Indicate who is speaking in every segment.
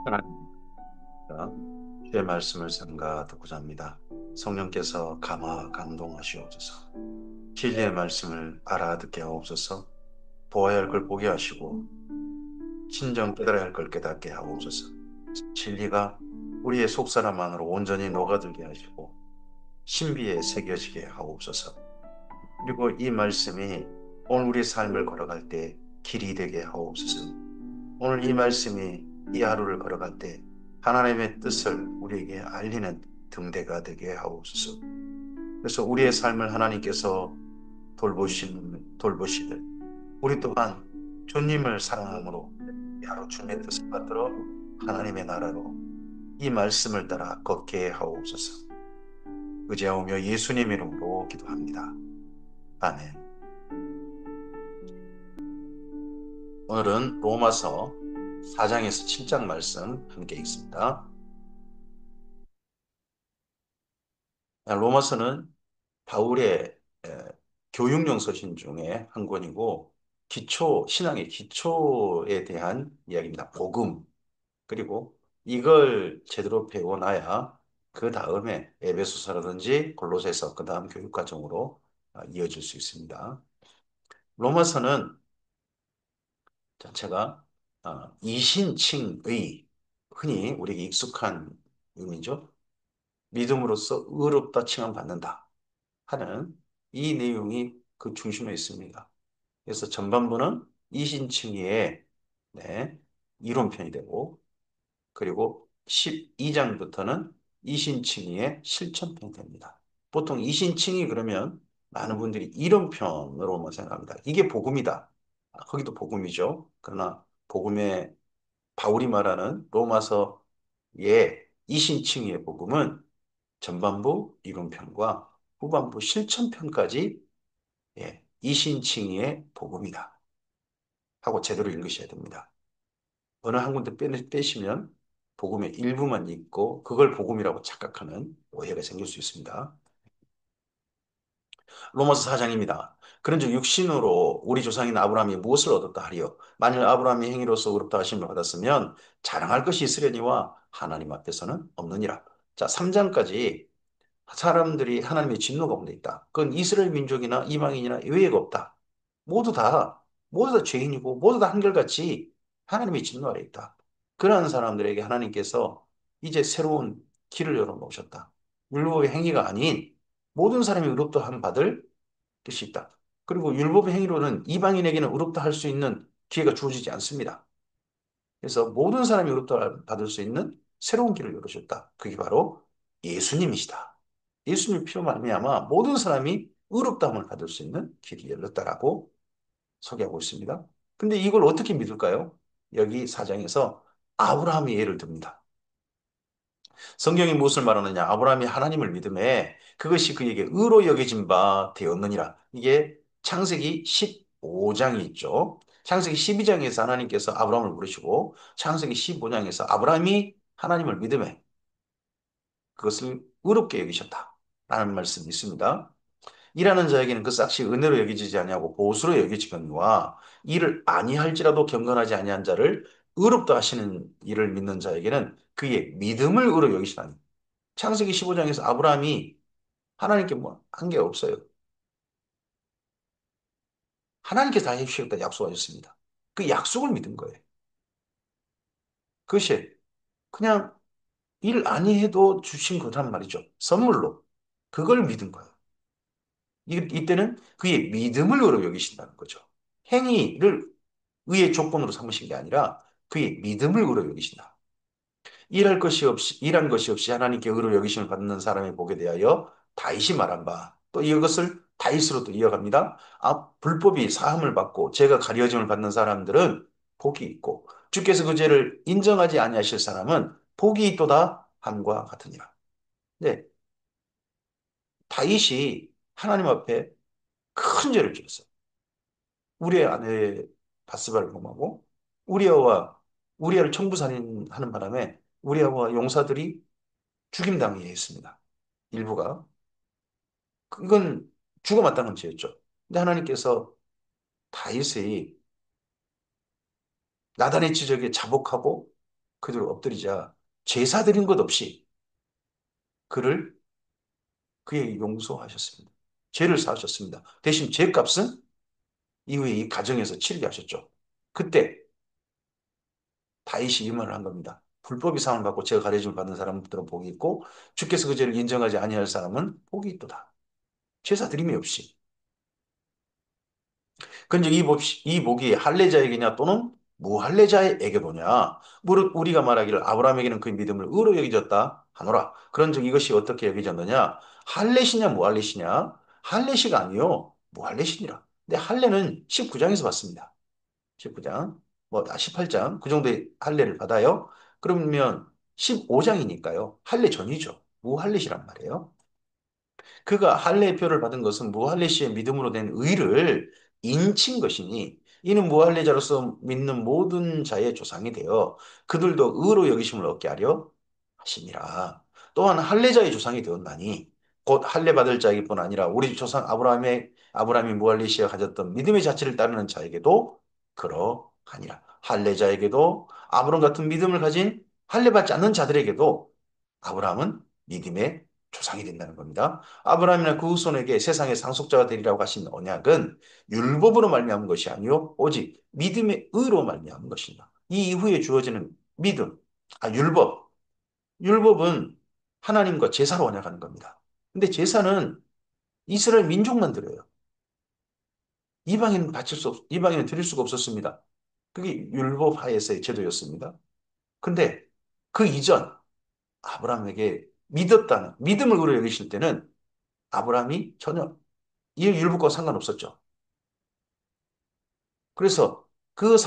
Speaker 1: 하나님, 주의 말씀을 삼가 듣고자 합니다. 성령께서 감화 감동하시옵소서. 진리의 말씀을 알아듣게 하옵소서. 보아야 할 걸 보게 하시고 진정 깨달아야 할 걸 깨닫게 하옵소서. 진리가 우리의 속사람 안으로 온전히 녹아들게 하시고 신비에 새겨지게 하옵소서. 그리고 이 말씀이 오늘 우리 삶을 걸어갈 때 길이 되게 하옵소서. 오늘 이 말씀이 이 하루를 걸어갈 때 하나님의 뜻을 우리에게 알리는 등대가 되게 하옵소서. 그래서 우리의 삶을 하나님께서 돌보시듯 우리 또한 주님을 사랑함으로 이 하루 주님의 뜻을 받들어 하나님의 나라로 이 말씀을 따라 걷게 하옵소서. 의지하오며 예수님 이름으로 기도합니다. 아멘. 오늘은 로마서 4장에서 7장 말씀 함께 읽습니다. 로마서는 바울의 교육용 서신 중에 한 권이고 신앙의 기초에 대한 이야기입니다. 복음. 그리고 이걸 제대로 배워놔야 그 다음에 에베소서라든지 골로새서 그 다음 교육 과정으로 이어질 수 있습니다. 로마서는 자체가 이신칭의 흔히 우리에게 익숙한 의미죠. 믿음으로써 의롭다 칭함 받는다 하는 이 내용이 그 중심에 있습니다. 그래서 전반부는 이신칭의의 이론편이 되고 그리고 12장부터는 이신칭의의 실천편이 됩니다. 보통 이신칭의 그러면 많은 분들이 이론편으로만 생각합니다. 이게 복음이다. 거기도 복음이죠. 그러나 복음의 바울이 말하는 로마서의 이신칭의의 복음은 전반부 이론편과 후반부 실천편까지 이신칭의의 복음이다 하고 제대로 읽으셔야 됩니다. 어느 한 군데 빼시면 복음의 일부만 읽고 그걸 복음이라고 착각하는 오해가 생길 수 있습니다. 로마서 4장입니다. 그런즉 육신으로 우리 조상인 아브라함이 무엇을 얻었다 하리요? 만일 아브라함이 행위로서 의롭다 하심을 받았으면 자랑할 것이 있으려니와 하나님 앞에서는 없느니라. 자, 3장까지 사람들이 하나님의 진노 가운데 있다. 그건 이스라엘 민족이나 이방인이나 예외가 없다. 모두 다, 모두 다 죄인이고 모두 다 한결같이 하나님의 진노 아래 있다. 그러한 사람들에게 하나님께서 이제 새로운 길을 열어놓으셨다. 율법의 행위가 아닌 모든 사람이 의롭다 함 받을 뜻이 있다. 그리고 율법의 행위로는 이방인에게는 의롭다 할 수 있는 기회가 주어지지 않습니다. 그래서 모든 사람이 의롭다 받을 수 있는 새로운 길을 열어줬다. 그게 바로 예수님이시다. 예수님 피로 말미암아 모든 사람이 의롭다함을 받을 수 있는 길이 열렸다라고 소개하고 있습니다. 근데 이걸 어떻게 믿을까요? 여기 사장에서 아브라함의 예를 듭니다. 성경이 무엇을 말하느냐? 아브라함이 하나님을 믿음에 그것이 그에게 의로 여겨진 바 되었느니라. 이게 창세기 15장이 있죠. 창세기 12장에서 하나님께서 아브라함을 부르시고 창세기 15장에서 아브라함이 하나님을 믿음에 그것을 의롭게 여기셨다. 라는 말씀이 있습니다. 일하는 자에게는 그 싹이 은혜로 여기지지 아니하고 보수로 여기지거니와 이를 아니할지라도 경건하지 아니한 자를 의롭다 하시는 이를 믿는 자에게는 그의 믿음을 의로 여기시나니 창세기 15장에서 아브라함이 하나님께 뭐 한 게 없어요. 하나님께서 다 해주시겠다 약속하셨습니다. 그 약속을 믿은 거예요. 그것이 그냥 일 아니해도 주신 거란 말이죠. 선물로. 그걸 믿은 거예요. 이때는 그의 믿음을 의로 여기신다는 거죠. 행위를 의의 조건으로 삼으신 게 아니라 그의 믿음을 의로 여기신다. 일한 것이 없이 하나님께 의로 여기심을 받는 사람의 복에 대하여 다윗이 말한 바, 또 이것을 다윗으로 또 이어갑니다. 불법이 사함을 받고 죄가 가려짐을 받는 사람들은 복이 있고, 주께서 그 죄를 인정하지 아니하실 사람은 복이 있도다 함과 같으니라. 네, 다윗이 하나님 앞에 큰 죄를 지었어요. 우리의 아내 바스바를 범하고, 우리아와 우리아를 청부살인하는 바람에 우리아와 용사들이 죽임당해 했습니다. 일부가. 이건 죽어 마땅한 죄였죠. 근데 하나님께서 다윗의 나단의 지적에 자복하고 그대로 엎드리자 제사 드린 것 없이 그를 그에게 용서하셨습니다. 죄를 사하셨습니다. 대신 죄값은 이후에 이 가정에서 치르게 하셨죠. 그때 다윗이 이 말을 한 겁니다. 불법이 상을 받고 죄가 가려짐을 받는 사람들은 복이 있고 주께서 그 죄를 인정하지 아니할 사람은 복이 있도다. 제사 드림이 없이. 근즉 이 복이 할례자에게냐 또는 무할례자에게도냐? 무릇 우리가 말하기를 아브라함에게는 그의 믿음을 의로 여기졌다 하노라. 그런즉 이것이 어떻게 여기졌느냐? 할례시냐 무할례시냐? 할례시가 아니요 무할례시니라. 근데 할례는 19장에서 받습니다. 19장, 18장 그 정도의 할례를 받아요. 그러면 15장이니까요. 할례 전이죠. 무할례시란 말이에요. 그가 할례의 표를 받은 것은 무할례시의 믿음으로 된 의를 인친 것이니 이는 무할례자로서 믿는 모든 자의 조상이 되어 그들도 의로 여기심을 얻게 하려 하심이라. 또한 할례자의 조상이 되었나니 곧 할례 받을 자이기 뿐 아니라 우리 조상 아브라함이 무할례시에 가졌던 믿음의 자체를 따르는 자에게도 그러하니라. 할례자에게도 아브람 같은 믿음을 가진 할례 받지 않는 자들에게도 아브라함은 믿음의 조상이 된다는 겁니다. 아브라함이나 그 후손에게 세상의 상속자가 되리라고 하신 언약은 율법으로 말미암은 것이 아니요 오직 믿음의 의로 말미암은 것입니다. 이 이후에 주어지는 믿음, 율법. 율법은 하나님과 제사로 언약하는 겁니다. 근데 제사는 이스라엘 민족만 드려요. 이방인은 드릴 수가 없었습니다. 그게 율법 하에서의 제도였습니다. 근데 그 이전 아브라함에게 믿음을 의로 여기실 때는 아브라함이 전혀 이 율법과 상관없었죠. 그래서 그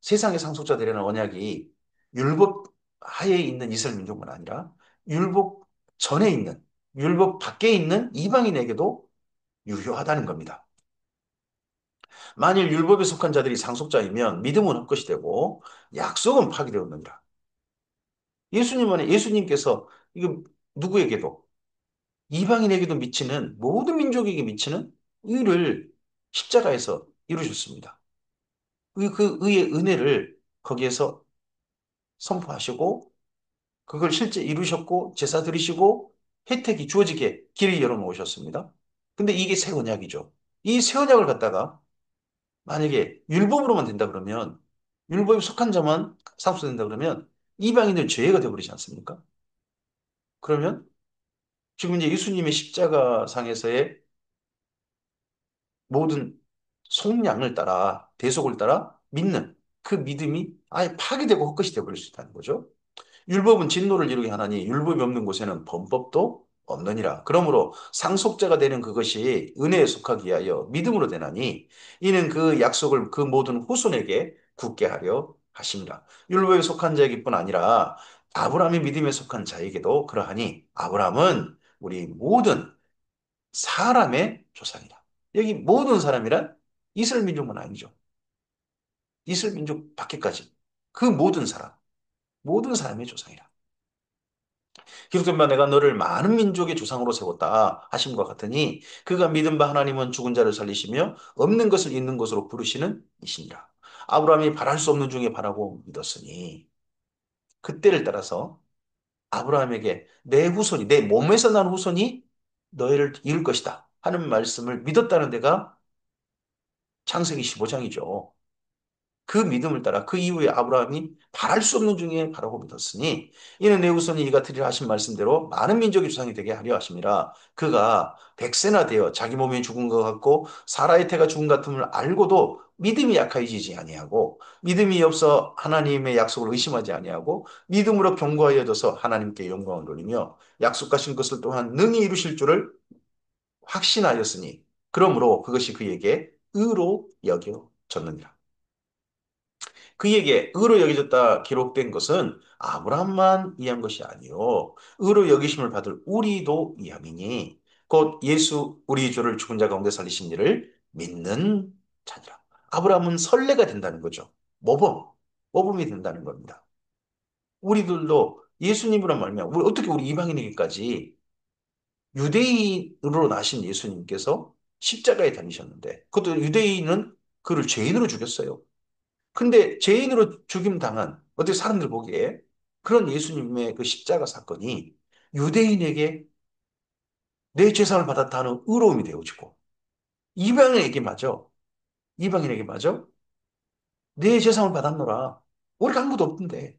Speaker 1: 세상의 상속자 되려는 언약이 율법 하에 있는 이스라엘 민족만 아니라 율법 전에 있는, 율법 밖에 있는 이방인에게도 유효하다는 겁니다. 만일 율법에 속한 자들이 상속자이면 믿음은 헛것이 되고 약속은 파기되었느니라. 예수님께서 이거 누구에게도 이방인에게도 미치는 모든 민족에게 미치는 의를 십자가에서 이루셨습니다. 그 의의 은혜를 거기에서 선포하시고 그걸 실제 이루셨고 제사 드리시고 혜택이 주어지게 길을 열어놓으셨습니다. 근데 이게 새 언약이죠. 이 새 언약을 갖다가 만약에 율법으로만 된다 그러면 율법에 속한 자만 상속된다 그러면 이방인은 죄가 되어버리지 않습니까? 그러면 지금 이제 예수님의 십자가상에서의 모든 속량을 따라 대속을 따라 믿는 그 믿음이 아예 파괴되고 헛것이 되어버릴 수 있다는 거죠. 율법은 진노를 이루게 하나니 율법이 없는 곳에는 범법도 없느니라. 그러므로 상속자가 되는 그것이 은혜에 속하기 위하여 믿음으로 되나니 이는 그 약속을 그 모든 후손에게 굳게 하려 하심이라. 율법에 속한 자에게 뿐 아니라 아브라함의 믿음에 속한 자에게도 그러하니 아브라함은 우리 모든 사람의 조상이다. 여기 모든 사람이란 이스라엘 민족만 아니죠. 이스라엘 민족 밖에까지 그 모든 사람의 조상이라. 기록된 바 내가 너를 많은 민족의 조상으로 세웠다 하심과 같으니 그가 믿은 바 하나님은 죽은 자를 살리시며 없는 것을 있는 것으로 부르시는 이시니라. 아브라함이 바랄 수 없는 중에 바라고 믿었으니 그때를 따라서 아브라함에게 내 후손이 내 몸에서 난 후손이 너희를 이룰 것이다 하는 말씀을 믿었다는 데가 창세기 15장이죠. 그 믿음을 따라 그 이후에 아브라함이 바랄 수 없는 중에 바라고 믿었으니 이는 내 후손이 이가 드리라 하신 말씀대로 많은 민족의 조상이 되게 하려 하심이라. 그가 백세나 되어 자기 몸이 죽은 것 같고 사라의 태가 죽은 것 같음을 알고도 믿음이 약해지지 아니하고 믿음이 없어 하나님의 약속을 의심하지 아니하고 믿음으로 견고하여져서 하나님께 영광을 돌리며 약속하신 것을 또한 능히 이루실 줄을 확신하였으니 그러므로 그것이 그에게 의로 여겨졌느니라. 그에게 의로 여겨졌다 기록된 것은 아브라함만 이해한 것이 아니요 의로 여기심을 받을 우리도 이함이니 곧 예수 우리 주를 죽은 자 가운데 살리신 이를 믿는 자니라. 아브라함은 선례가 된다는 거죠. 모범이 된다는 겁니다. 우리들도 예수님으로 말미암아 어떻게 우리 이방인에게까지 유대인으로 나신 예수님께서 십자가에 달리셨는데 그것도 유대인은 그를 죄인으로 죽였어요. 근데 죄인으로 죽임 당한 어떻게 사람들 보기에 그런 예수님의 그 십자가 사건이 유대인에게 내 죄상을 받았다는 의로움이 되어지고 이방인에게 맞아. 이방인에게 맞아. 내 죄상을 받았노라. 우리가 아무도 없던데.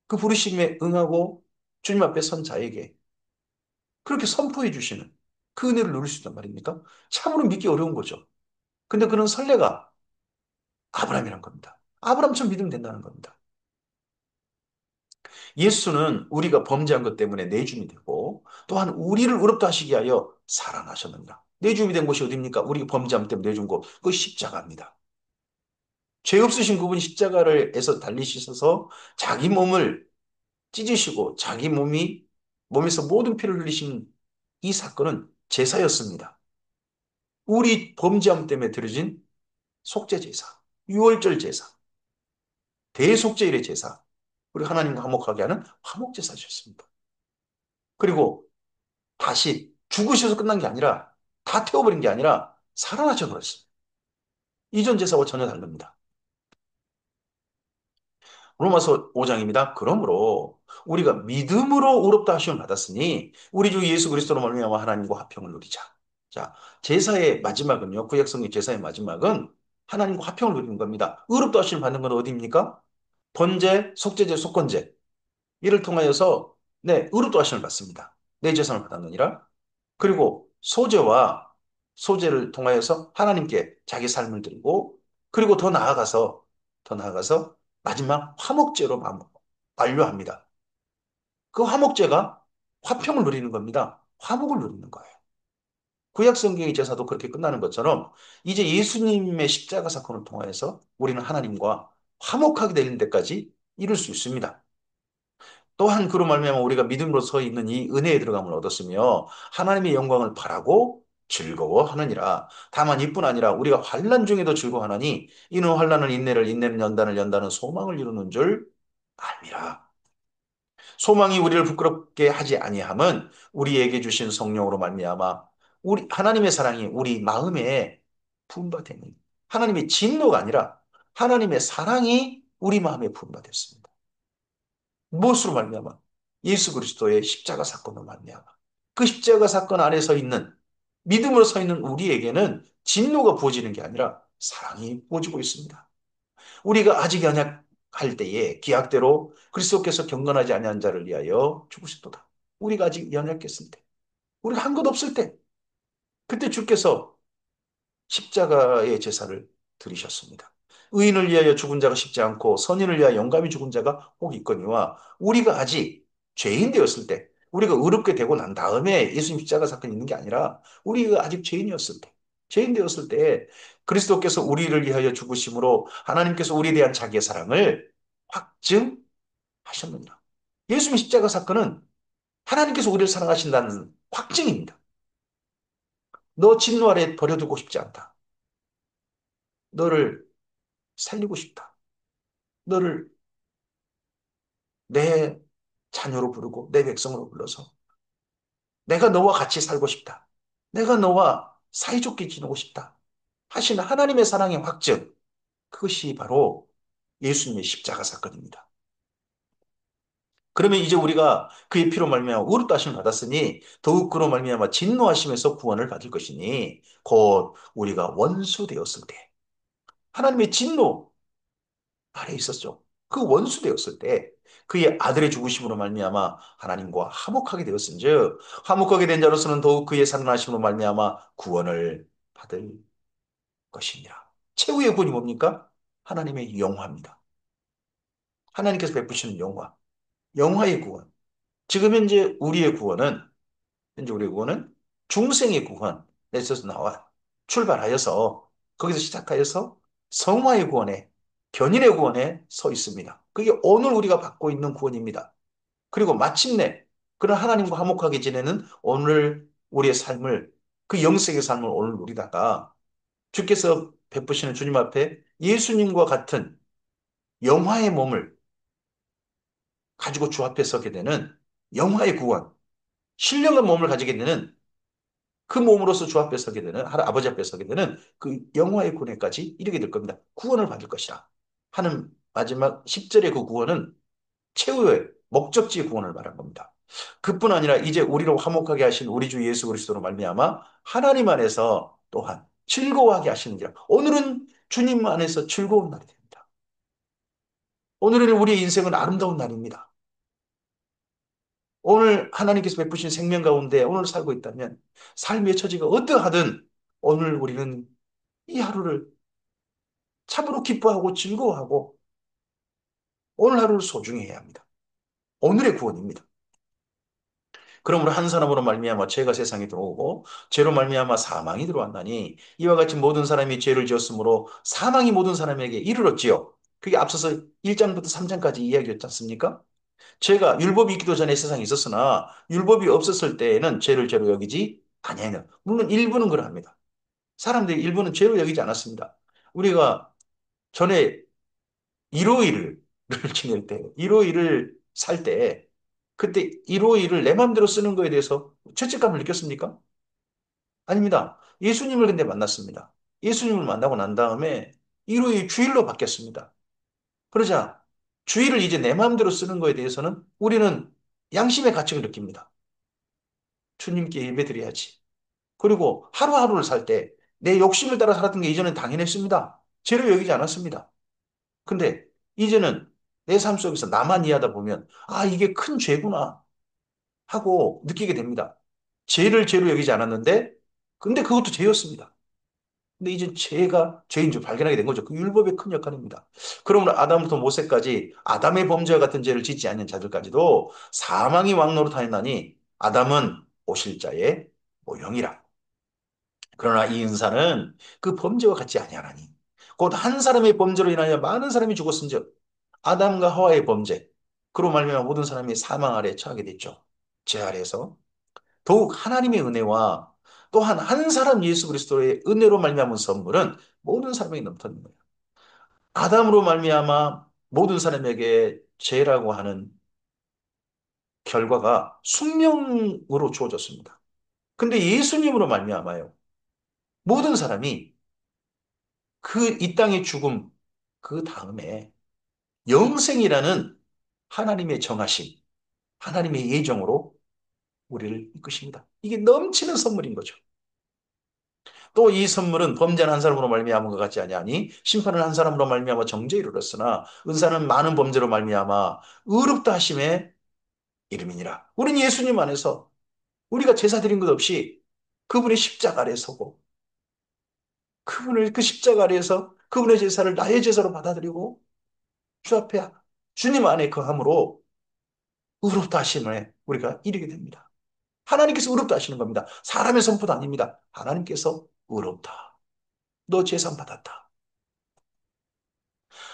Speaker 1: 그 부르심에 응하고 주님 앞에 선 자에게 그렇게 선포해 주시는 그 은혜를 누릴 수 있단 말입니까? 참으로 믿기 어려운 거죠. 근데 그런 선례가 아브라함이란 겁니다. 아브라함처럼 믿으면 된다는 겁니다. 예수는 우리가 범죄한 것 때문에 내줌이 되고 또한 우리를 의롭다 하시기 위하여 살아나셨느니라. 내줌이 된 곳이 어디입니까? 우리가 범죄함 때문에 내준 곳. 그 십자가입니다. 죄 없으신 그분이 십자가를 에서 달리시셔서 자기 몸을 찢으시고 자기 몸에서 모든 피를 흘리신 이 사건은 제사였습니다. 우리 범죄함 때문에 드려진 속죄 제사, 유월절 제사, 대속죄일의 제사, 우리 하나님과 화목하게 하는 화목 제사셨습니다. 그리고 다시 죽으셔서 끝난 게 아니라 다 태워버린 게 아니라 살아나셔 버렸습니다. 이전 제사와 전혀 다릅니다. 로마서 5장입니다. 그러므로 우리가 믿음으로 의롭다 하심을 받았으니 우리 주 예수 그리스도로 말미암아 하나님과 화평을 누리자. 자, 제사의 마지막은요. 구약 성경 제사의 마지막은 하나님과 화평을 누리는 겁니다. 의롭다 하심을 받는 건 어디입니까? 번제, 속죄제, 속건제 이를 통하여서 네, 의롭다 하심을 받습니다. 내 재산을 받았느니라. 그리고 소제를 통하여서 하나님께 자기 삶을 드리고 그리고 더 나아가서 마지막 화목제로 완료합니다. 그 화목제가 화평을 누리는 겁니다. 화목을 누리는 거예요. 구약 성경의 제사도 그렇게 끝나는 것처럼 이제 예수님의 십자가 사건을 통하여서 우리는 하나님과 화목하게 되는 데까지 이룰 수 있습니다. 또한 그로 말미암아 우리가 믿음으로 서 있는 이 은혜에 들어감을 얻었으며 하나님의 영광을 바라고 즐거워하느니라. 다만 이뿐 아니라 우리가 환난 중에도 즐거워하나니 이는 환난은 인내를 인내는 연단을 연단은 소망을 이루는 줄 알미라. 소망이 우리를 부끄럽게 하지 아니함은 우리에게 주신 성령으로 말미암아 우리 하나님의 사랑이 우리 마음에 부음받으니 하나님의 진노가 아니라 하나님의 사랑이 우리 마음에 부음받았습니다. 무엇으로 말미암아? 예수 그리스도의 십자가 사건으로 말미암아. 그 십자가 사건 안에 서 있는 믿음으로 서 있는 우리에게는 진노가 부어지는 게 아니라 사랑이 부어지고 있습니다. 우리가 아직 연약할 때에 기약대로 그리스도께서 경건하지 아니한 자를 위하여 죽으셨도다. 우리가 아직 연약했을 때, 우리가 한 것 없을 때, 그때 주께서 십자가의 제사를 드리셨습니다. 의인을 위하여 죽은 자가 쉽지 않고 선인을 위하여 영감히 죽은 자가 혹 있거니와 우리가 아직 죄인 되었을 때 우리가 의롭게 되고 난 다음에 예수님 십자가 사건이 있는 게 아니라 우리가 아직 죄인이었을 때 죄인 되었을 때 그리스도께서 우리를 위하여 죽으심으로 하나님께서 우리에 대한 자기의 사랑을 확증하셨느니라. 예수님 십자가 사건은 하나님께서 우리를 사랑하신다는 확증입니다. 너 진노 아래 버려두고 싶지 않다. 너를 살리고 싶다. 너를 내 자녀로 부르고 내 백성으로 불러서 내가 너와 같이 살고 싶다. 내가 너와 사이좋게 지내고 싶다. 하시는 하나님의 사랑의 확증. 그것이 바로 예수님의 십자가 사건입니다. 그러면 이제 우리가 그의 피로 말미암아 의롭다 하심을 받았으니 더욱 그로 말미암아 진노하심에서 구원을 받을 것이니 곧 우리가 원수 되었을 때 하나님의 진노 아래 있었죠. 그 원수 되었을 때 그의 아들의 죽으심으로 말미암아 하나님과 화목하게 되었은즉 화목하게 된 자로서는 더욱 그의 살아나심으로 말미암아 구원을 받을 것이니라. 최후의 구원이 뭡니까? 하나님의 영화입니다. 하나님께서 베푸시는 영화. 영화의 구원. 지금 현재 우리의 구원은 중생의 구원에서 나와 출발하여서 거기서 시작하여서 성화의 구원에 견인의 구원에 서 있습니다. 그게 오늘 우리가 받고 있는 구원입니다. 그리고 마침내 그런 하나님과 화목하게 지내는 오늘 우리의 삶을 그 영생의 삶을 오늘 누리다가 주께서 베푸시는 주님 앞에 예수님과 같은 영화의 몸을 가지고 주 앞에 서게 되는 영화의 구원, 신령한 몸을 가지게 되는 그 몸으로서 주 앞에 서게 되는, 아버지 앞에 서게 되는 그 영화의 구원에까지 이르게 될 겁니다. 구원을 받을 것이라 하는 마지막 10절의 그 구원은 최후의 목적지 구원을 말한 겁니다. 그뿐 아니라 이제 우리로 화목하게 하신 우리 주 예수 그리스도로 말미암아 하나님 안에서 또한 즐거워하게 하시는지라. 오늘은 주님 안에서 즐거운 날이 됩니다. 오늘은 우리의 인생은 아름다운 날입니다. 오늘 하나님께서 베푸신 생명 가운데 오늘 살고 있다면 삶의 처지가 어떠하든 오늘 우리는 이 하루를 참으로 기뻐하고 즐거워하고 오늘 하루를 소중히 해야 합니다. 오늘의 구원입니다. 그러므로 한 사람으로 말미암아 죄가 세상에 들어오고 죄로 말미암아 사망이 들어왔나니 이와 같이 모든 사람이 죄를 지었으므로 사망이 모든 사람에게 이르렀지요. 그게 앞서서 1장부터 3장까지 이야기였지 않습니까? 죄가 율법이 있기도 전에 세상에 있었으나 율법이 없었을 때에는 죄를 죄로 여기지 아니하냐. 물론 일부는 그러합니다. 사람들이 일부는 죄로 여기지 않았습니다. 우리가 전에 일요일을 지낼 때, 일요일을 살 때, 그때 일요일을 내 마음대로 쓰는 거에 대해서 죄책감을 느꼈습니까? 아닙니다. 예수님을 근데 만났습니다. 예수님을 만나고 난 다음에 일요일 주일로 바뀌었습니다. 그러자 주일을 이제 내 마음대로 쓰는 거에 대해서는 우리는 양심의 가책을 느낍니다. 주님께 예배드려야지. 그리고 하루하루를 살 때 내 욕심을 따라 살았던 게 이전엔 당연했습니다. 죄로 여기지 않았습니다. 근데 이제는 내 삶 속에서 나만 이해하다 보면 아, 이게 큰 죄구나 하고 느끼게 됩니다. 죄를 죄로 여기지 않았는데 근데 그것도 죄였습니다. 근데 이제 죄가 죄인 줄 발견하게 된 거죠. 그 율법의 큰 역할입니다. 그러므로 아담부터 모세까지 아담의 범죄와 같은 죄를 짓지 않는 자들까지도 사망이 왕노릇하였나니 아담은 오실 자의 모형이라. 그러나 이 은사는 그 범죄와 같지 아니하나니 곧 한 사람의 범죄로 인하여 많은 사람이 죽었은즉 아담과 하와의 범죄 그로 말미암아 모든 사람이 사망 아래 처하게 됐죠. 죄 아래에서 더욱 하나님의 은혜와 또한 한 사람 예수 그리스도의 은혜로 말미암은 선물은 모든 사람에게 넘쳤는 거예요. 아담으로 말미암아 모든 사람에게 죄라고 하는 결과가 숙명으로 주어졌습니다. 근데 예수님으로 말미암아요. 모든 사람이 그 이 땅의 죽음 그 다음에 영생이라는 하나님의 정하심, 하나님의 예정으로 우리를 이끄십니다. 이게 넘치는 선물인 거죠. 또 이 선물은 범죄한 한 사람으로 말미암은 것 같지 아니하니 심판을 한 사람으로 말미암아 정죄에 이르렀으나 은사는 많은 범죄로 말미암아 의롭다 하심의 이름이니라. 우리는 예수님 안에서 우리가 제사 드린 것 없이 그분의 십자가 아래 서고 그분을 그 십자가 아래에서 그분의 제사를 나의 제사로 받아들이고 주 앞에 주님 안에 거함으로 의롭다 하심에 우리가 이르게 됩니다. 하나님께서 의롭다 하시는 겁니다. 사람의 선포도 아닙니다. 하나님께서 의롭다. 너 재산 받았다.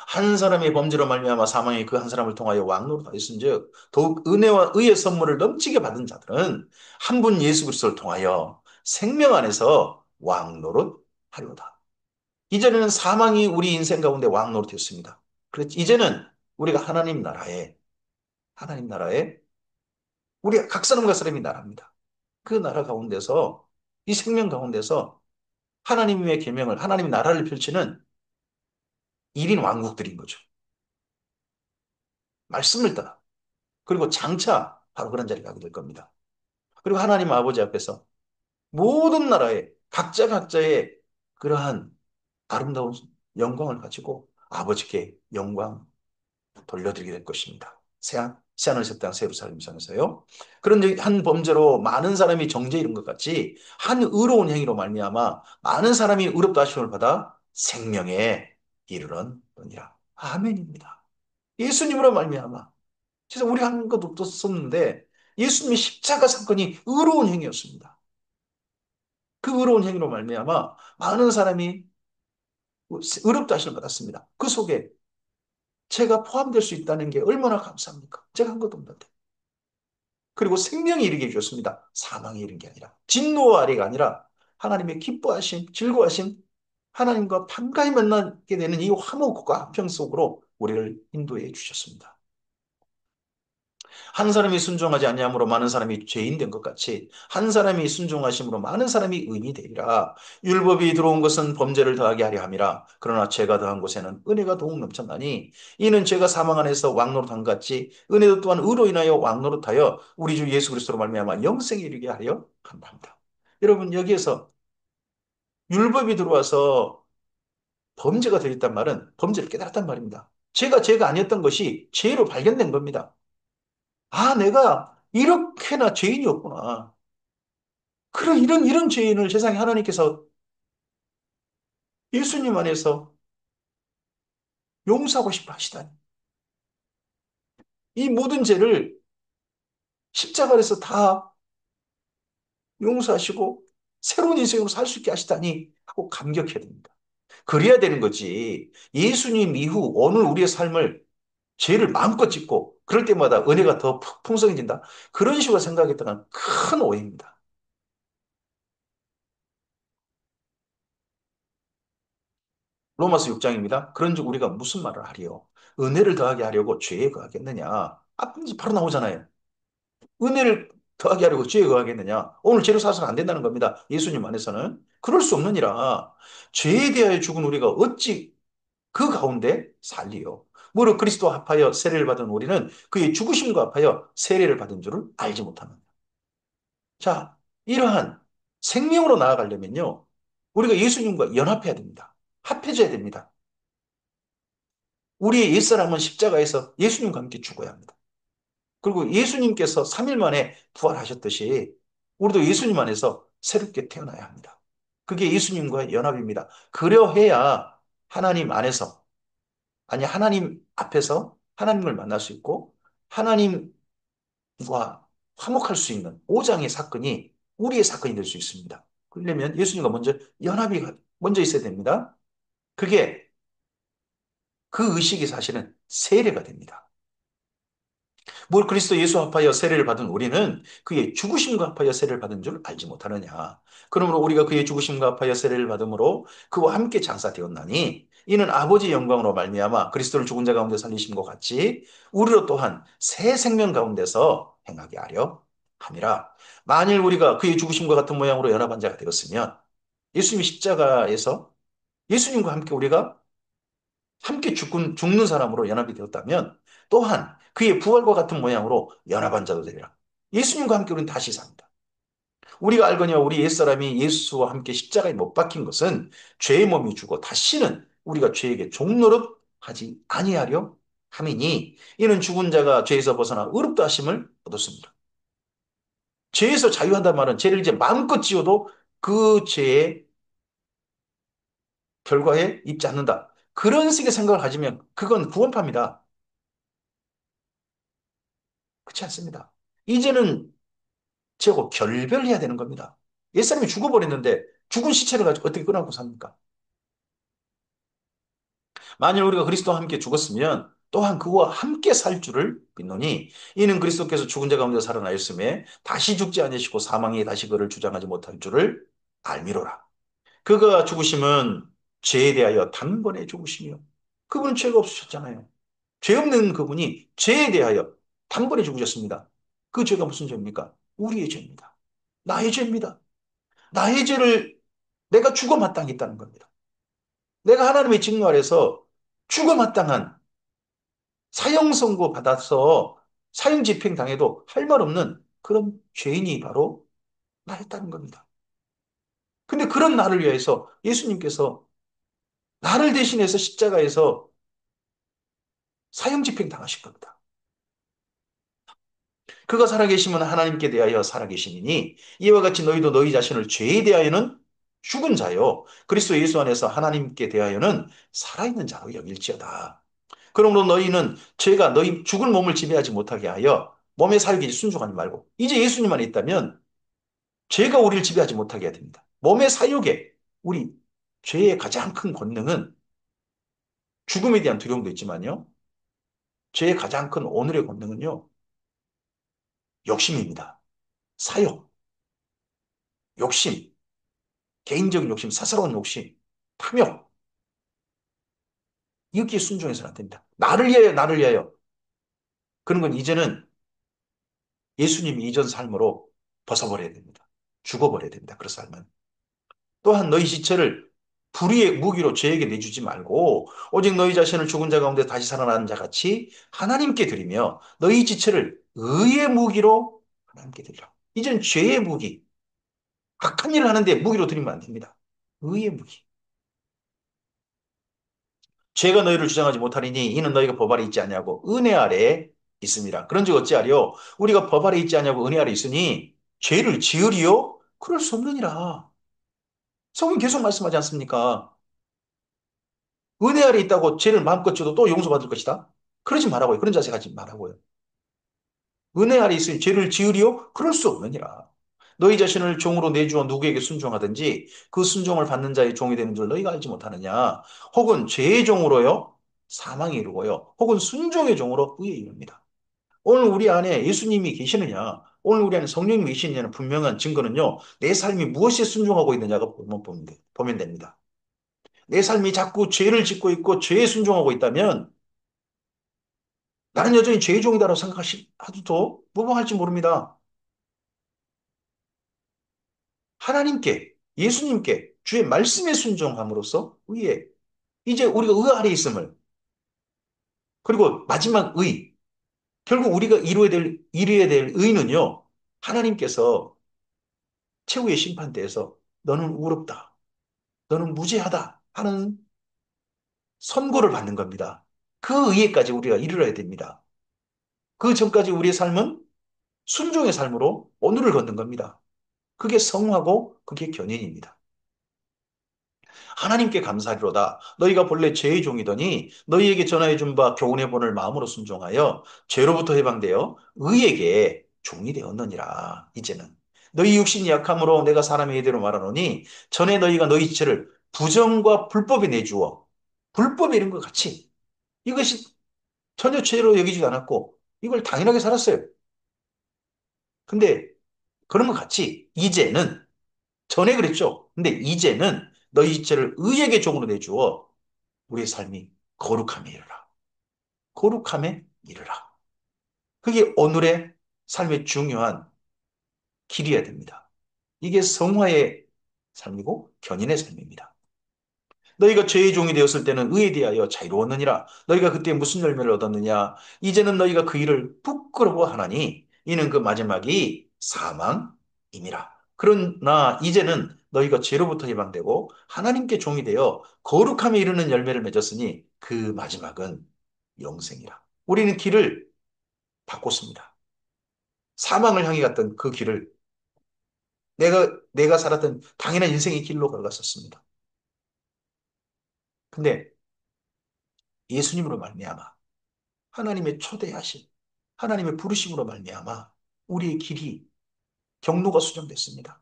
Speaker 1: 한 사람의 범죄로 말미암아 사망이 그 한 사람을 통하여 왕노릇하였은즉 더욱 은혜와 의의 선물을 넘치게 받은 자들은 한 분 예수 그리스도를 통하여 생명 안에서 왕노릇하리로다. 이전에는 사망이 우리 인생 가운데 왕노릇했습니다. 그렇지 이제는 우리가 하나님 나라에 우리가 각 사람과 사람이 나라입니다. 그 나라 가운데서 이 생명 가운데서 하나님의 계명을 하나님의 나라를 펼치는 일인 왕국들인 거죠. 말씀을 따라. 그리고 장차 바로 그런 자리에 가게 될 겁니다. 그리고 하나님 아버지 앞에서 모든 나라의 각자 각자의 그러한 아름다운 영광을 가지고 아버지께 영광 돌려드리게 될 것입니다. 새하늘 새 땅 새로 살림 상에서요. 그런데 한 범죄로 많은 사람이 정죄 이룬 것 같이 한 의로운 행위로 말미암아 많은 사람이 의롭다 하심을 받아 생명에 이르렀느니라. 아멘입니다. 예수님으로 말미암아 진짜 우리가 한 것도 없었는데 예수님의 십자가 사건이 의로운 행위였습니다. 그 의로운 행위로 말미암아 많은 사람이 의롭다 하심을 받았습니다. 그 속에 제가 포함될 수 있다는 게 얼마나 감사합니까? 제가 한 것도 없는데. 그리고 생명이 이르게 해주셨습니다. 사망이 이른 게 아니라 진노와 아래가 아니라 하나님의 기뻐하심, 즐거워하심, 하나님과 반가이 만나게 되는 이 화목과 화평 속으로 우리를 인도해 주셨습니다. 한 사람이 순종하지 아니함으로 많은 사람이 죄인 된 것 같이 한 사람이 순종하심으로 많은 사람이 의인이 되리라. 율법이 들어온 것은 범죄를 더하게 하려 함이라. 그러나 죄가 더한 곳에는 은혜가 더욱 넘쳤나니 이는 죄가 사망 안에서 왕노릇한 것 같이 은혜도 또한 의로 인하여 왕노릇하여 우리 주 예수 그리스도로 말미암아 영생에 이르게 하려 한답니다. 여러분 여기에서 율법이 들어와서 범죄가 되었단 말은 범죄를 깨달았단 말입니다. 죄가 아니었던 것이 죄로 발견된 겁니다. 아, 내가 이렇게나 죄인이었구나. 그런 이런 죄인을 세상에 하나님께서 예수님 안에서 용서하고 싶어 하시다니. 이 모든 죄를 십자가에서 다 용서하시고 새로운 인생으로 살 수 있게 하시다니 하고 감격해야 됩니다. 그래야 되는 거지. 예수님 이후 오늘 우리의 삶을 죄를 마음껏 짓고 그럴 때마다 은혜가 더 풍성해진다. 그런 식으로 생각했다는 큰 오해입니다. 로마서 6장입니다. 그런즉 우리가 무슨 말을 하리요? 은혜를 더하게 하려고 죄에 거하겠느냐? 앞에서 바로 나오잖아요. 은혜를 더하게 하려고 죄에 거하겠느냐? 오늘 죄로 사서는 안 된다는 겁니다. 예수님 안에서는. 그럴 수 없느니라. 죄에 대하여 죽은 우리가 어찌 그 가운데 살리요? 무릇 그리스도와 합하여 세례를 받은 우리는 그의 죽으심과 합하여 세례를 받은 줄을 알지 못하느냐? 자, 이러한 생명으로 나아가려면요. 우리가 예수님과 연합해야 됩니다. 합해져야 됩니다. 우리의 옛사람은 십자가에서 예수님과 함께 죽어야 합니다. 그리고 예수님께서 3일 만에 부활하셨듯이 우리도 예수님 안에서 새롭게 태어나야 합니다. 그게 예수님과의 연합입니다. 그려해야 하나님 안에서, 아니, 하나님 앞에서 하나님을 만날 수 있고 하나님과 화목할 수 있는 오장의 사건이 우리의 사건이 될 수 있습니다. 그러려면 예수님과 먼저 연합이 먼저 있어야 됩니다. 그게 그 의식이 사실은 세례가 됩니다. 뭘 그리스도 예수 합하여 세례를 받은 우리는 그의 죽으심과 합하여 세례를 받은 줄 알지 못하느냐. 그러므로 우리가 그의 죽으심과 합하여 세례를 받음으로 그와 함께 장사되었나니 이는 아버지의 영광으로 말미암아 그리스도를 죽은 자 가운데 살리심과 같이 우리로 또한 새 생명 가운데서 행하게 하려 함이라. 만일 우리가 그의 죽으심과 같은 모양으로 연합한 자가 되었으면 예수님이 십자가에서 예수님과 함께 우리가 함께 죽는 사람으로 연합이 되었다면 또한 그의 부활과 같은 모양으로 연합한 자도 되리라. 예수님과 함께 우리는 다시 삽니다. 우리가 알거니와 우리 옛사람이 예수와 함께 십자가에 못 박힌 것은 죄의 몸이 죽어 다시는 우리가 죄에게 종노릇 하지 아니하려 함이니 이는 죽은 자가 죄에서 벗어나 의롭다 하심을 얻었습니다. 죄에서 자유한다는 말은 죄를 이제 마음껏 지어도 그 죄의 결과에 입지 않는다. 그런 식의 생각을 가지면 그건 구원파입니다. 그렇지 않습니다. 이제는 저하고 결별해야 되는 겁니다. 옛사람이 죽어버렸는데 죽은 시체를 가지고 어떻게 끌어안고 삽니까? 만일 우리가 그리스도와 함께 죽었으면 또한 그와 함께 살 줄을 믿노니 이는 그리스도께서 죽은 자 가운데 살아나셨음에 다시 죽지 아니시고 사망이 다시 그를 주장하지 못할 줄을 알미로라. 그가 죽으심은 죄에 대하여 단번에 죽으시며 그분은 죄가 없으셨잖아요. 죄 없는 그분이 죄에 대하여 단번에 죽으셨습니다. 그 죄가 무슨 죄입니까? 우리의 죄입니다. 나의 죄입니다. 나의 죄를 내가 죽어 마땅했다는 겁니다. 내가 하나님의 직무 아래서 죽어 마땅한 사형 선고 받아서 사형 집행 당해도 할 말 없는 그런 죄인이 바로 나였다는 겁니다. 근데 그런 나를 위해서 예수님께서 나를 대신해서 십자가에서 사형 집행 당하신 겁니다. 그가 살아계시면 하나님께 대하여 살아계시니 이와 같이 너희도 너희 자신을 죄에 대하여는 죽은 자요 그리스도 예수 안에서 하나님께 대하여는 살아있는 자로 여길지어다. 그러므로 너희는 죄가 너희 죽은 몸을 지배하지 못하게 하여 몸의 사육에 순종하지 말고 이제 예수님만 있다면 죄가 우리를 지배하지 못하게 해야 됩니다. 몸의 사육에 우리 죄의 가장 큰 권능은 죽음에 대한 두려움도 있지만요. 죄의 가장 큰 오늘의 권능은요. 욕심입니다. 사욕, 욕심, 개인적인 욕심, 사사로운 욕심, 탐욕. 이렇게 순종해서는 안 됩니다. 나를 위하여, 나를 위하여. 그런 건 이제는 예수님이 이전 삶으로 벗어버려야 됩니다. 죽어버려야 됩니다. 그 삶은. 또한 너희 지체를 불의의 무기로 죄에게 내주지 말고 오직 너희 자신을 죽은 자 가운데 다시 살아나는 자 같이 하나님께 드리며 너희 지체를 의의 무기로 하나님께 드리라. 이젠 죄의 무기, 악한 일을 하는데 무기로 드리면 안 됩니다. 의의 무기. 죄가 너희를 주장하지 못하리니 이는 너희가 법 아래 있지 아니하고 은혜 아래 있습니다. 그런즉 어찌하리요? 우리가 법 아래 있지 아니하고 은혜 아래 있으니 죄를 지으리요? 그럴 수 없느니라. 성경 계속 말씀하지 않습니까? 은혜 아래 있다고 죄를 마음껏 지어도 또 용서받을 것이다. 그러지 말라고요. 그런 자세 가지 말라고요. 은혜 아래 있으니 죄를 지으리요? 그럴 수 없느니라. 너희 자신을 종으로 내주어 누구에게 순종하든지 그 순종을 받는 자의 종이 되는 줄 너희가 알지 못하느냐? 혹은 죄의 종으로요? 사망에 이르고요. 혹은 순종의 종으로 의에 이릅니다. 오늘 우리 안에 예수님이 계시느냐? 오늘 우리 안에 성령님이 계시느냐는 분명한 증거는요. 내 삶이 무엇에 순종하고 있느냐가 보면 됩니다. 내 삶이 자꾸 죄를 짓고 있고 죄에 순종하고 있다면 나는 여전히 죄의 종이다라고 생각하셔도 무방할지 모릅니다. 하나님께, 예수님께, 주의 말씀에 순종함으로써 의에, 이제 우리가 의 아래 있음을, 그리고 마지막 의, 결국 우리가 이루어야 될 의는요, 하나님께서 최후의 심판대에서 너는 의롭다, 너는 무죄하다 하는 선고를 받는 겁니다. 그 의에까지 우리가 이르러야 됩니다. 그 전까지 우리의 삶은 순종의 삶으로 오늘을 걷는 겁니다. 그게 성하고 그게 견인입니다. 하나님께 감사하리로다. 너희가 본래 죄의 종이더니 너희에게 전하여 준 바 교훈의 본을 마음으로 순종하여 죄로부터 해방되어 의에게 종이 되었느니라. 이제는 너희 육신이 약함으로 내가 사람의 예대로 말하노니 전에 너희가 너희 지체를 부정과 불법에 내주어 불법에 이른 것 같이 이것이 전혀 죄로 여기지도 않았고 이걸 당연하게 살았어요. 근데 그런 것 같이 이제는 전에 그랬죠. 근데 이제는 너희 지체를 의에게 종으로 내주어 우리의 삶이 거룩함에 이르라. 거룩함에 이르라. 그게 오늘의 삶의 중요한 길이어야 됩니다. 이게 성화의 삶이고 견인의 삶입니다. 너희가 죄의 종이 되었을 때는 의에 대하여 자유로웠느니라. 너희가 그때 무슨 열매를 얻었느냐? 이제는 너희가 그 일을 부끄러워하나니 이는 그 마지막이 사망임이라. 그러나 이제는 너희가 죄로부터 해방되고 하나님께 종이 되어 거룩함에 이르는 열매를 맺었으니 그 마지막은 영생이라. 우리는 길을 바꿨습니다. 사망을 향해 갔던 그 길을 내가 살았던 당연한 인생의 길로 걸어갔었습니다. 근데 예수님으로 말미암아 하나님의 초대하심, 하나님의 부르심으로 말미암아 우리의 길이 경로가 수정됐습니다.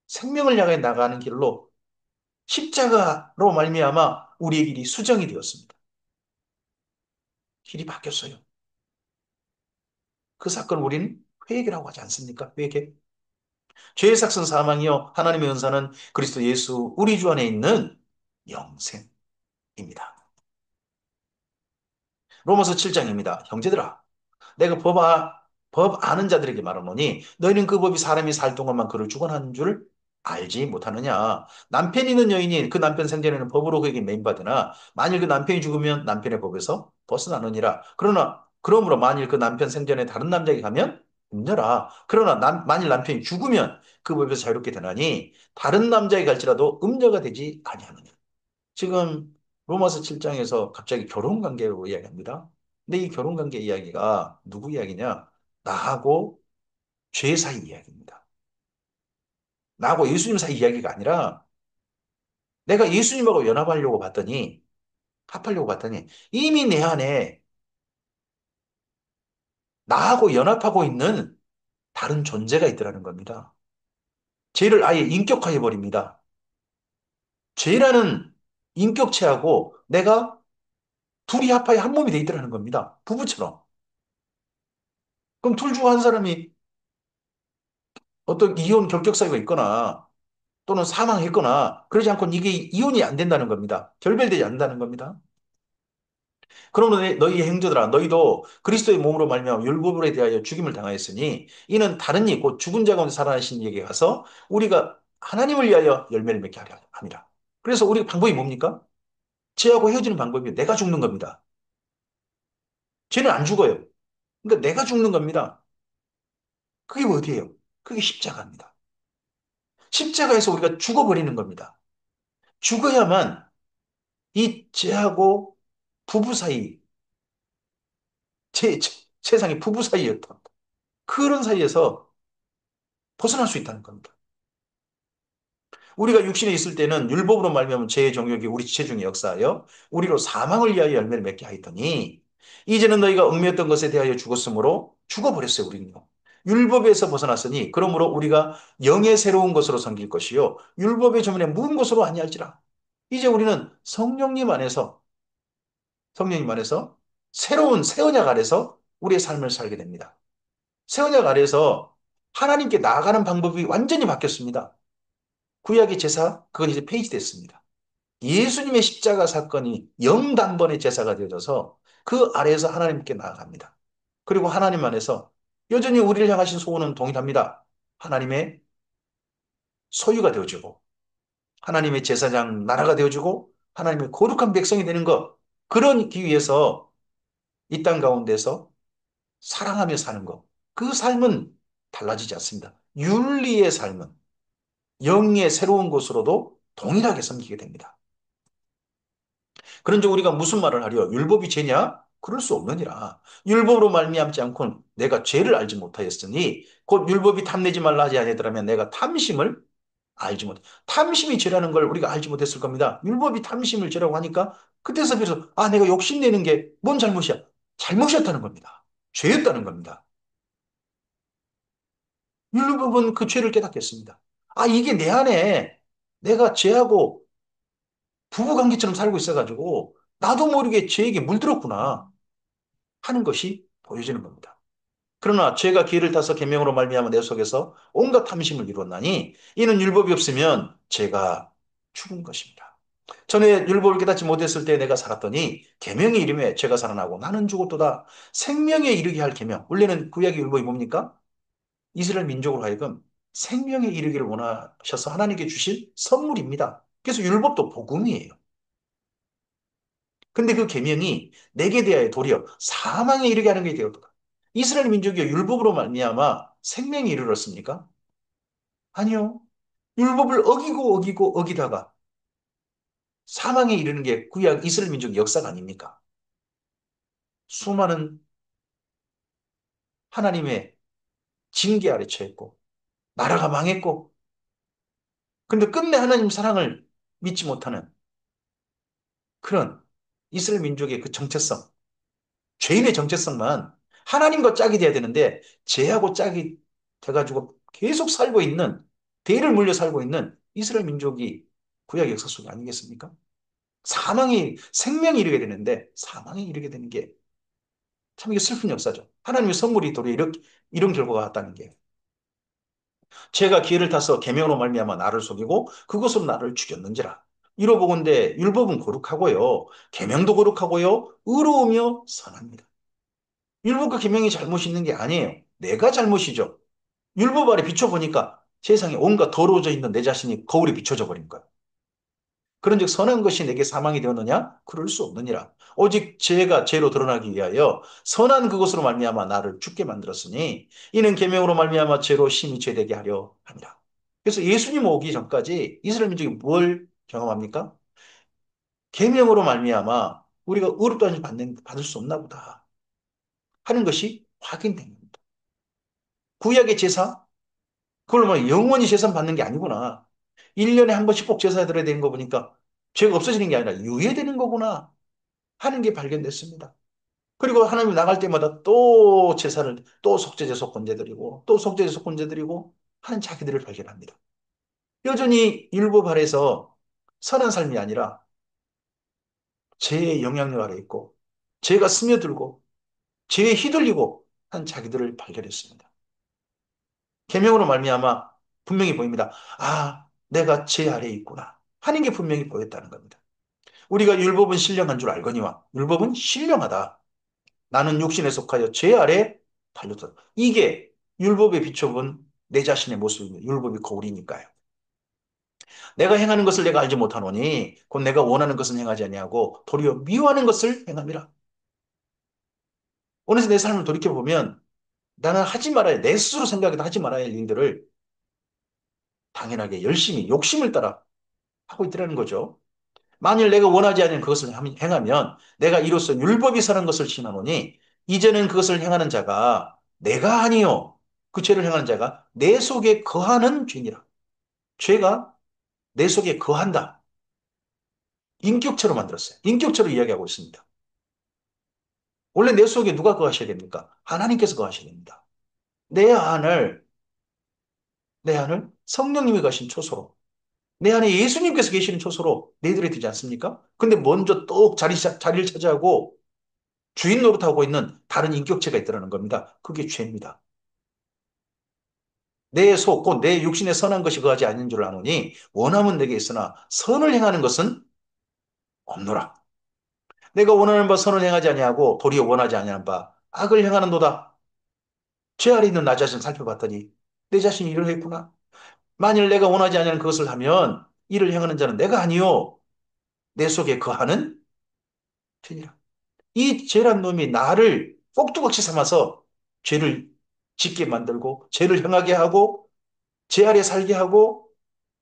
Speaker 1: 생명을 향해 나가는 길로 십자가로 말미암아 우리의 길이 수정이 되었습니다. 길이 바뀌었어요. 그 사건을 우리는 회개라고 하지 않습니까? 회개. 죄의 삭은 사망이요 하나님의 은사는 그리스도 예수 우리 주 안에 있는 영생입니다. 로마서 7장입니다. 형제들아 내가 법 아는 자들에게 말하노니 너희는 그 법이 사람이 살 동안만 그를 주관하는 줄 알지 못하느냐. 남편 있는 여인이 그 남편 생전에는 법으로 그에게 매인받으나 만일 그 남편이 죽으면 남편의 법에서 벗어나느니라. 그러므로 만일 그 남편 생전에 다른 남자에게 가면 음녀라. 그러나 만일 남편이 죽으면 그 법에서 자유롭게 되나니 다른 남자에게 갈지라도 음녀가 되지 아니하느냐. 지금 로마서 7장에서 갑자기 결혼 관계로 이야기합니다. 근데 이 결혼 관계 이야기가 누구 이야기냐? 나하고 죄 사이 이야기입니다. 나하고 예수님 사이 이야기가 아니라 내가 예수님하고 합하려고 봤더니 이미 내 안에 나하고 연합하고 있는 다른 존재가 있더라는 겁니다. 죄를 아예 인격화해 버립니다. 죄라는 인격체하고 내가 둘이 합하여 한 몸이 돼 있더라는 겁니다. 부부처럼. 그럼 둘 중 한 사람이 어떤 이혼 결격 사유가 있거나 또는 사망했거나 그러지 않고는 이게 이혼이 안 된다는 겁니다. 결별되지 않는다는 겁니다. 그러므로 너희 행제들아 너희도 그리스도의 몸으로 말미암아 율법에 대하여 죽임을 당하였으니 이는 다른 이 곧 죽은 자 가운데 살아나신 이에게 가서 우리가 하나님을 위하여 열매를 맺게 하려 함이라. 그래서 우리 방법이 뭡니까? 죄하고 헤어지는 방법이 내가 죽는 겁니다. 죄는 안 죽어요. 그러니까 내가 죽는 겁니다. 그게 어디예요? 그게 십자가입니다. 십자가에서 우리가 죽어버리는 겁니다. 죽어야만 이 죄하고 부부 사이, 세상의 부부 사이였던 그런 사이에서 벗어날 수 있다는 겁니다. 우리가 육신에 있을 때는 율법으로 말미암은 죄의 정욕이 우리 지체 중에 역사하여 우리로 사망을 위하여 열매를 맺게 하였더니 이제는 너희가 얽매였던 것에 대하여 죽었으므로 죽어버렸어요 우리는요. 율법에서 벗어났으니 그러므로 우리가 영의 새로운 것으로 섬길 것이요 율법의 조문에 묵은 것으로 아니할지라. 이제 우리는 성령님 안에서 새로운 새 언약 아래서 우리의 삶을 살게 됩니다. 새 언약 아래서 하나님께 나아가는 방법이 완전히 바뀌었습니다. 구약의 제사, 그건 이제 폐지됐습니다. 예수님의 십자가 사건이 영단번의 제사가 되어져서 그 아래에서 하나님께 나아갑니다. 그리고 하나님 안에서 여전히 우리를 향하신 소원은 동일합니다. 하나님의 소유가 되어주고, 하나님의 제사장 나라가 되어주고, 하나님의 거룩한 백성이 되는 것. 그러기 위해서 이 땅 가운데서 사랑하며 사는 것. 그 삶은 달라지지 않습니다. 윤리의 삶은 영의 새로운 것으로도 동일하게 섬기게 됩니다. 그런데 우리가 무슨 말을 하려? 율법이 죄냐? 그럴 수 없느니라. 율법으로 말미암지 않고는 내가 죄를 알지 못하였으니 곧 율법이 탐내지 말라 하지 아니하더라면 내가 탐심을 알지 못. 탐심이 죄라는 걸 우리가 알지 못했을 겁니다. 율법이 탐심을 죄라고 하니까 그때서 비로소 내가 욕심내는 게 뭔 잘못이야? 잘못이었다는 겁니다. 죄였다는 겁니다. 율법은 그 죄를 깨닫겠습니다. 이게 내 안에 내가 죄하고 부부관계처럼 살고 있어가지고 나도 모르게 죄에게 물들었구나 하는 것이 보여지는 겁니다. 그러나 죄가 기회를 타서 계명으로 말미암아 내 속에서 온갖 탐심을 이루었나니 이는 율법이 없으면 죄가 죽은 것입니다. 전에 율법을 깨닫지 못했을 때 내가 살았더니 계명의 이름에 죄가 살아나고 나는 죽었도다. 생명에 이르게 할 계명. 원래는 구약의 율법이 뭡니까? 이스라엘 민족으로 하여금 생명에 이르기를 원하셔서 하나님께 주신 선물입니다. 그래서 율법도 복음이에요. 근데 그 계명이 내게 대하여 도리어 사망에 이르게 하는 게 되었다. 이스라엘 민족이 율법으로 말미암아 생명에 이르렀습니까? 아니요. 율법을 어기고 어기고 어기다가 사망에 이르는 게 구약 이스라엘 민족의 역사가 아닙니까? 수많은 하나님의 징계 아래 처했고 나라가 망했고 근데 끝내 하나님 사랑을 믿지 못하는 그런 이스라엘 민족의 그 정체성, 죄인의 정체성만 하나님과 짝이 돼야 되는데 죄하고 짝이 돼가지고 계속 살고 있는 대를 물려 살고 있는 이스라엘 민족이 구약 역사 속에 아니겠습니까? 생명이 이르게 되는데 사망에 이르게 되는 게 참 이게 슬픈 역사죠. 하나님의 선물이 도리어 이런 결과가 왔다는 게 죄가 기회를 타서 계명으로 말미암아 나를 속이고 그것으로 나를 죽였는지라. 이로보건대 율법은 거룩하고요. 계명도 거룩하고요. 의로우며 선합니다. 율법과 계명이 잘못이 있는 게 아니에요. 내가 잘못이죠. 율법 아래 비춰보니까 세상에 온갖 더러워져 있는 내 자신이 거울에 비춰져 버린 거야. 그런즉 선한 것이 내게 사망이 되었느냐? 그럴 수 없느니라. 오직 죄가 죄로 드러나기 위하여 선한 그것으로 말미암아 나를 죽게 만들었으니 이는 계명으로 말미암아 죄로 심히 죄되게 하려 함이라. 그래서 예수님 오기 전까지 이스라엘 민족이 뭘 경험합니까? 계명으로 말미암아 우리가 의롭다는 받을 수 없나 보다 하는 것이 확인된 겁니다. 구약의 제사 그걸 뭐 영원히 재산 받는 게 아니구나. 1년에 한 번씩 꼭 제사 드려야 되는 거 보니까 죄가 없어지는 게 아니라 유예되는 거구나 하는 게 발견됐습니다. 그리고 하나님 나갈 때마다 또 제사를 또 속죄제 속건제 드리고 또 속죄제 속건제 드리고 하는 자기들을 발견합니다. 여전히 율법 아래서 선한 삶이 아니라 죄의 영향력 아래 있고 죄가 스며들고 죄에 휘둘리고 한 자기들을 발견했습니다. 계명으로 말미암아 분명히 보입니다. 내가 죄 아래에 있구나 하는 게 분명히 보였다는 겁니다. 우리가 율법은 신령한 줄 알거니와 율법은 신령하다. 나는 육신에 속하여 죄 아래 달렸다. 이게 율법에 비춰본 내 자신의 모습입니다. 율법이 거울이니까요. 내가 행하는 것을 내가 알지 못하노니 곧 내가 원하는 것은 행하지 아니하고 도리어 미워하는 것을 행함이라. 오늘서 내 삶을 돌이켜보면 나는 하지 말아야 내 스스로 생각해도 하지 말아야 할 일들을 당연하게 열심히 욕심을 따라 하고 있더라는 거죠. 만일 내가 원하지 않는 그것을 행하면 내가 이로써 율법이 선한 것을 신하노니 이제는 그것을 행하는 자가 내가 아니요 그 죄를 행하는 자가 내 속에 거하는 죄니라. 죄가 내 속에 거한다. 인격체로 만들었어요. 인격체로 이야기하고 있습니다. 원래 내 속에 누가 거하셔야 됩니까? 하나님께서 거하셔야 됩니다. 내 안을 내 안을 성령님이 거하신 초소로 내 안에 예수님께서 계시는 초소로 내들이 되지 않습니까? 근데 먼저 또 자리를 차지하고 주인 노릇하고 있는 다른 인격체가 있다는 겁니다. 그게 죄입니다. 내 속, 곧 내 육신에 선한 것이 거하지 않는 줄 아노니 원함은 내게 있으나 선을 행하는 것은 없노라. 내가 원하는 바 선을 행하지 아니하고 도리어 원하지 아니하는 바 악을 행하는도다. 죄 아래 있는 나 자신을 살펴봤더니 내 자신이 이를 했구나. 만일 내가 원하지 아니하는 그것을 하면 이를 행하는 자는 내가 아니요 내 속에 거하는 죄니라. 이 죄란 놈이 나를 꼭두각시 삼아서 죄를 짓게 만들고 죄를 행하게 하고 죄 아래 살게 하고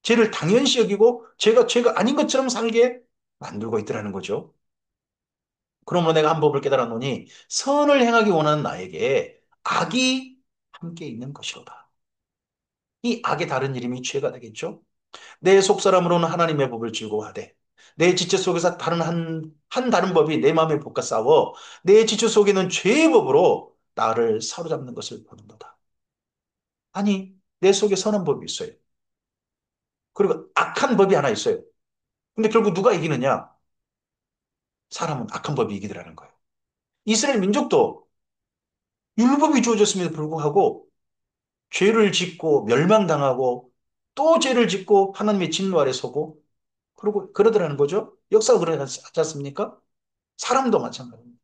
Speaker 1: 죄를 당연시 여기고 죄가 아닌 것처럼 살게 만들고 있더라는 거죠. 그러므로 내가 한 법을 깨달았노니 선을 행하기 원하는 나에게 악이 함께 있는 것이로다. 이 악의 다른 이름이 죄가 되겠죠. 내 속사람으로는 하나님의 법을 즐거워하되 내 지체 속에서 한 다른 법이 내 마음에 복과 싸워 내 지체 속에는 죄의 법으로 나를 사로잡는 것을 보는도다. 아니, 내 속에 선한 법이 있어요. 그리고 악한 법이 하나 있어요. 근데 결국 누가 이기느냐? 사람은 악한 법이 이기더라는 거예요. 이스라엘 민족도 율법이 주어졌음에도 불구하고 죄를 짓고 멸망당하고 또 죄를 짓고 하나님의 진노 아래 서고 그러고 그러더라는 거죠. 역사가 그러지 않습니까? 사람도 마찬가지입니다.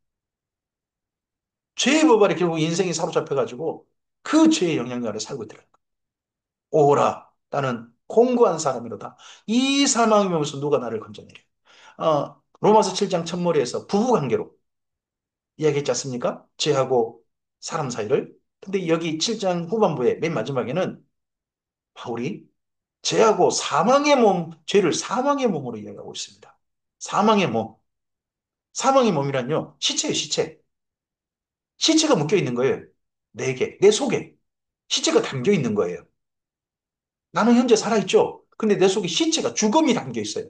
Speaker 1: 죄의 법 아래 결국 인생이 사로잡혀가지고 그 죄의 영향력 아래 살고 있더라는 거예요. 오라, 나는 공고한 사람이로다. 이 사망이 면서 누가 나를 건져내려. 로마서 7장 첫머리에서 부부관계로 이야기했지 않습니까? 죄하고 사람 사이를. 근데 여기 7장 후반부에 맨 마지막에는 바울이 죄하고 사망의 몸, 죄를 사망의 몸으로 이야기하고 있습니다. 사망의 몸. 사망의 몸이란요, 시체예요, 시체. 시체가 묶여 있는 거예요. 내게, 내 속에. 시체가 담겨 있는 거예요. 나는 현재 살아있죠? 근데 내 속에 시체가, 죽음이 담겨 있어요.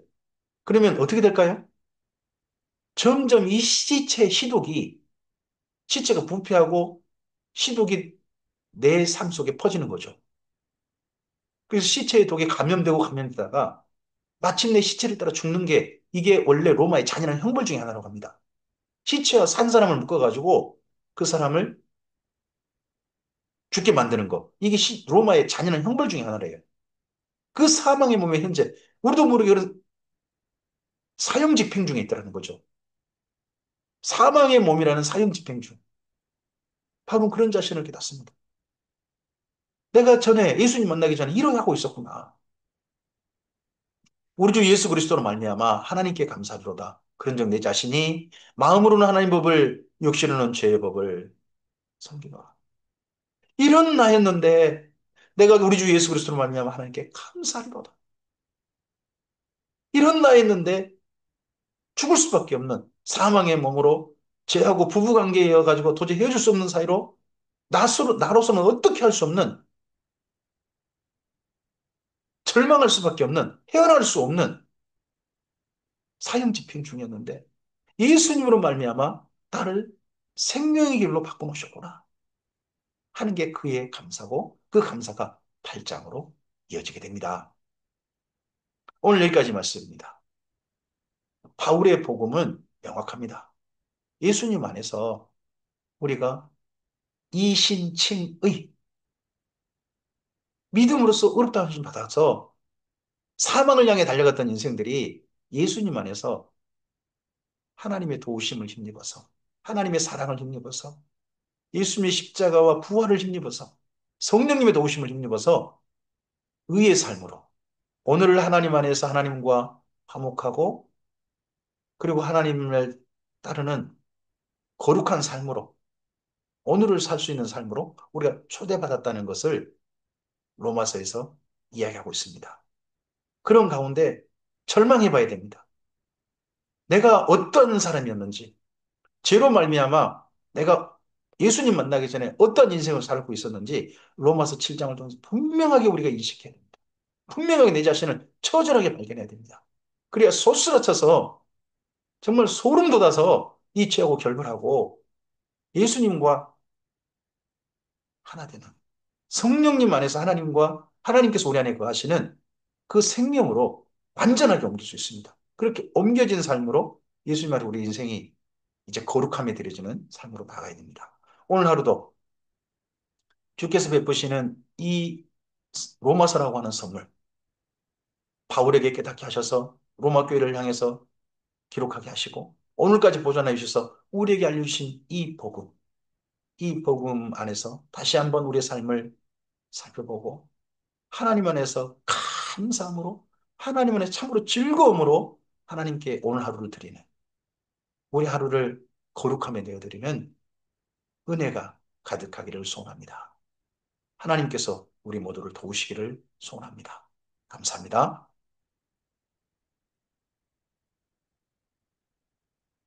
Speaker 1: 그러면 어떻게 될까요? 점점 이 시체의 시독이, 시체가 부패하고 시독이 내 삶 속에 퍼지는 거죠. 그래서 시체의 독에 감염되고 감염되다가 마침내 시체를 따라 죽는 게 이게 원래 로마의 잔인한 형벌 중에 하나라고 합니다. 시체와 산 사람을 묶어가지고 그 사람을 죽게 만드는 거. 이게 로마의 잔인한 형벌 중에 하나래요. 그 사망의 몸에 현재 우리도 모르게 그런 사형 집행 중에 있다는 거죠. 사망의 몸이라는 사형 집행 중. 바로 그런 자신을 깨닫습니다. 내가 전에 예수님 만나기 전에 이렇게 하고 있었구나. 우리 주 예수 그리스도로 말미암아 하나님께 감사드로다. 그런즉 내 자신이 마음으로는 하나님 법을 육신으로는 죄의 법을 섬기노라. 이런 나였는데 내가 우리 주 예수 그리스도로 말미암아 하나님께 감사드리로다. 이런 나였는데 죽을 수밖에 없는 사망의 몸으로 죄하고 부부관계여 가지고 도저히 헤어질 수 없는 사이로 나로서는 어떻게 할 수 없는 절망할 수밖에 없는 헤어날 수 없는 사형 집행 중이었는데 예수님으로 말미암아 나를 생명의 길로 바꿔놓으셨구나 하는 게 그의 감사고 그 감사가 발장으로 이어지게 됩니다. 오늘 여기까지 말씀입니다. 바울의 복음은 명확합니다. 예수님 안에서 우리가 이신칭의 믿음으로써 의롭다 하심 받아서 사망을 향해 달려갔던 인생들이 예수님 안에서 하나님의 도우심을 힘입어서, 하나님의 사랑을 힘입어서, 예수님의 십자가와 부활을 힘입어서, 성령님의 도우심을 힘입어서 의의 삶으로 오늘을 하나님 안에서 하나님과 화목하고 그리고 하나님을 따르는 거룩한 삶으로 오늘을 살 수 있는 삶으로 우리가 초대받았다는 것을 로마서에서 이야기하고 있습니다. 그런 가운데 절망해 봐야 됩니다. 내가 어떤 사람이었는지, 죄로 말미암아 내가 예수님 만나기 전에 어떤 인생을 살고 있었는지 로마서 7장을 통해서 분명하게 우리가 인식해야 됩니다. 분명하게 내 자신을 처절하게 발견해야 됩니다. 그래야 소스라쳐서 정말 소름 돋아서 이 죄하고 결별하고 예수님과 하나 되는 성령님 안에서 하나님과 하나님께서 우리 안에 거하시는 그 생명으로 완전하게 옮길 수 있습니다. 그렇게 옮겨진 삶으로 예수님 안에 우리 인생이 이제 거룩함에 들여지는 삶으로 나가야 됩니다. 오늘 하루도 주께서 베푸시는 이 로마서라고 하는 선물, 바울에게 깨닫게 하셔서 로마 교회를 향해서 기록하게 하시고 오늘까지 보존해 주셔서 우리에게 알려주신 이 복음 안에서 다시 한번 우리의 삶을 살펴보고 하나님 안에서 감사함으로 하나님 안에 참으로 즐거움으로 하나님께 오늘 하루를 드리는 우리 하루를 거룩함에 내어드리는 은혜가 가득하기를 소원합니다. 하나님께서 우리 모두를 도우시기를 소원합니다. 감사합니다.